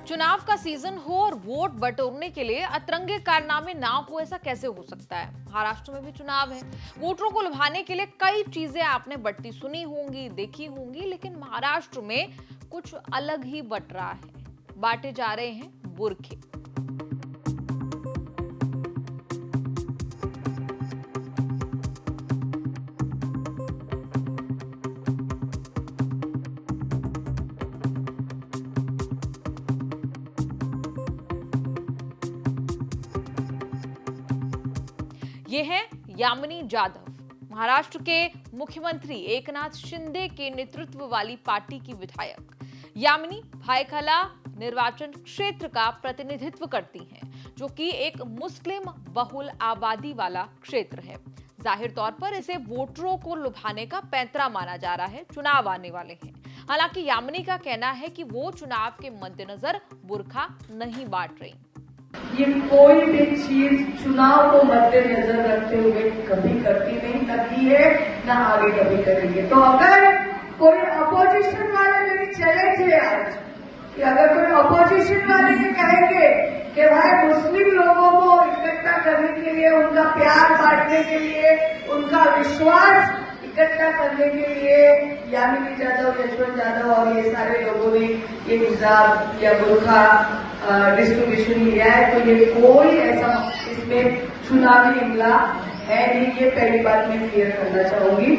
चुनाव का सीजन हो और वोट बटोरने के लिए अतरंगे कारनामे ना हो, ऐसा कैसे हो सकता है। महाराष्ट्र में भी चुनाव है। वोटरों को लुभाने के लिए कई चीजें आपने बटती सुनी होंगी, देखी होंगी, लेकिन महाराष्ट्र में कुछ अलग ही बट रहा है। बांटे जा रहे हैं बुरखे। ये है यामिनी जाधव, महाराष्ट्र के मुख्यमंत्री एकनाथ शिंदे के नेतृत्व वाली पार्टी की विधायक। यामिनी भायखला निर्वाचन क्षेत्र का प्रतिनिधित्व करती हैं, जो कि एक मुस्लिम बहुल आबादी वाला क्षेत्र है। जाहिर तौर पर इसे वोटरों को लुभाने का पैंतरा माना जा रहा है। चुनाव आने वाले हैं। हालांकि यामिनी का कहना है कि वो चुनाव के मद्देनजर बुर्खा नहीं बांट रही। ये कोई भी चीज चुनाव को मद्देनजर रखते हुए कभी करती नहीं, न की है न आगे कभी करेंगे। तो अगर कोई अपोजिशन वाले मेरी चैलेंज है आज कि अगर कोई अपोजिशन वाले ये कहेंगे कि भाई मुस्लिम लोगों को इकट्ठा करने के लिए, उनका प्यार बांटने के लिए, उनका विश्वास इकट्ठा करने के लिए यामिनी जाधव, यशवंत जाधव और ये सारे लोगों ने ये हिजाब या बुर्खा डिस्ट्रीब्यूशन लिया है, तो ये कोई ऐसा इसमें चुनावी हमला है नहीं। ये पहली बात मैं क्लियर करना चाहूंगी।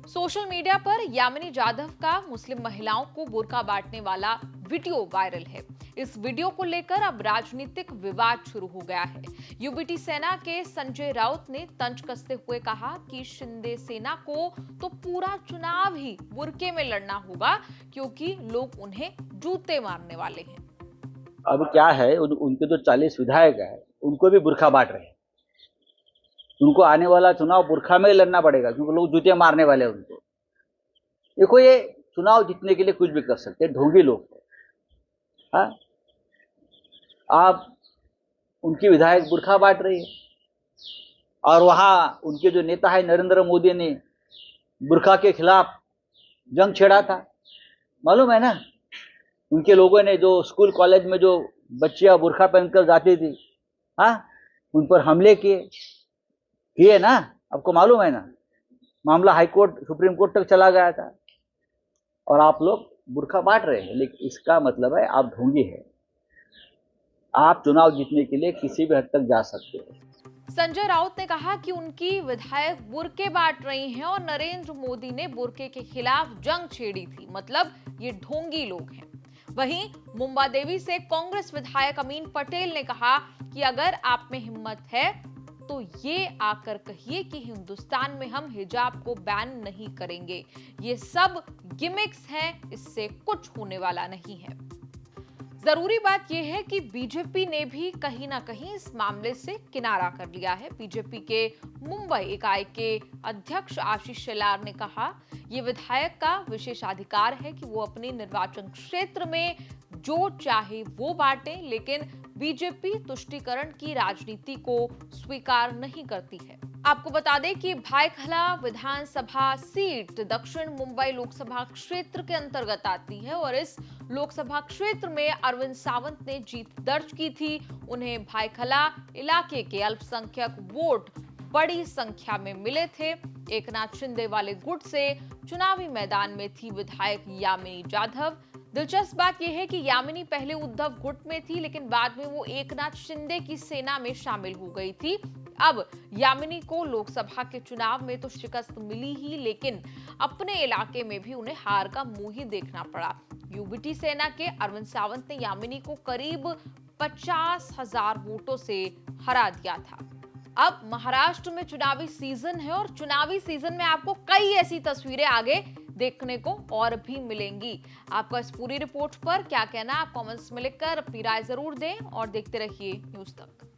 सोशल मीडिया पर यामिनी जाधव का मुस्लिम महिलाओं को बुर्का बांटने वाला वीडियो वायरल है। इस वीडियो को लेकर अब राजनीतिक विवाद शुरू हो गया है। यूबीटी सेना के संजय राउत ने तंज कसते हुए कहा कि शिंदे सेना को तो पूरा चुनाव ही बुर्के में लड़ना होगा, क्योंकि लोग उन्हें जूते मारने वाले हैं। अब क्या है, उनके जो 40 विधायक है उनको भी बुर्खा बांट रहे हैं। उनको आने वाला चुनाव बुर्खा में ही लड़ना पड़ेगा, क्योंकि लोग जूते मारने वाले हैं उनको। देखो, ये चुनाव जीतने के लिए कुछ भी कर सकते हैं, ढोंगी लोग हैं। हाँ, आप उनकी विधायक बुर्खा बांट रही है, और वहां उनके जो नेता है नरेंद्र मोदी ने बुर्खा के खिलाफ जंग छेड़ा था, मालूम है ना। उनके लोगों ने जो स्कूल कॉलेज में जो बच्चियां बुर्खा पहनकर जाती थी, हाँ, उन पर हमले किए ना, आपको मालूम है ना। मामला हाई कोर्ट, सुप्रीम कोर्ट तक चला गया था, और आप लोग बुर्खा बांट रहे हैं। लेकिन इसका मतलब है आप ढोंगी है। आप चुनाव जीतने के लिए किसी भी हद तक जा सकते हैं। संजय राउत ने कहा कि उनकी विधायक बुर्के बांट रही हैं और नरेंद्र मोदी ने बुर्के के खिलाफ जंग छेड़ी थी, मतलब ये ढोंगी लोग हैं। वहीं मुंबादेवी से कांग्रेस विधायक अमीन पटेल ने कहा कि अगर आप में हिम्मत है तो ये आकर कहिए कि हिंदुस्तान में हम हिजाब को बैन नहीं करेंगे। ये सब गिमिक्स हैं, इससे कुछ होने वाला नहीं है। जरूरी बात यह है कि बीजेपी ने भी कहीं ना कहीं इस मामले से किनारा कर लिया है। बीजेपी के मुंबई इकाई के अध्यक्ष आशीष शेलार ने कहा, ये विधायक का विशेषाधिकार है कि वो अपने निर्वाचन क्षेत्र में जो चाहे वो बांटे, लेकिन बीजेपी तुष्टीकरण की राजनीति को स्वीकार नहीं करती है। आपको बता दें कि भायखला विधानसभा सीट दक्षिण मुंबई लोकसभा क्षेत्र के अंतर्गत आती है और इस लोकसभा क्षेत्र में अरविंद सावंत ने जीत दर्ज की थी। उन्हें भायखला इलाके के अल्पसंख्यक वोट बड़ी संख्या में मिले थे। एकनाथ शिंदे वाले गुट से चुनावी मैदान में थी विधायक यामिनी जाधव। दिलचस्प बात यह है कि यामिनी पहले उद्धव गुट में थी, लेकिन बाद में वो एकनाथ शिंदे की सेना में शामिल हो गई थी। अब यामिनी को लोकसभा के चुनाव में तो शिकस्त मिली ही, लेकिन अपने इलाके में भी उन्हें हार का मुंह ही देखना पड़ा। यूबीटी सेना के अरविंद सावंत ने यामिनी को करीब 50,000 वोटों से हरा दिया था। अब महाराष्ट्र में चुनावी सीजन है और चुनावी सीजन में आपको कई ऐसी तस्वीरें आगे देखने को और भी मिलेंगी। आपका इस पूरी रिपोर्ट पर क्या कहना, आप कमेंट्स में लिखकर अपनी राय जरूर दें और देखते रहिए न्यूज़ तक।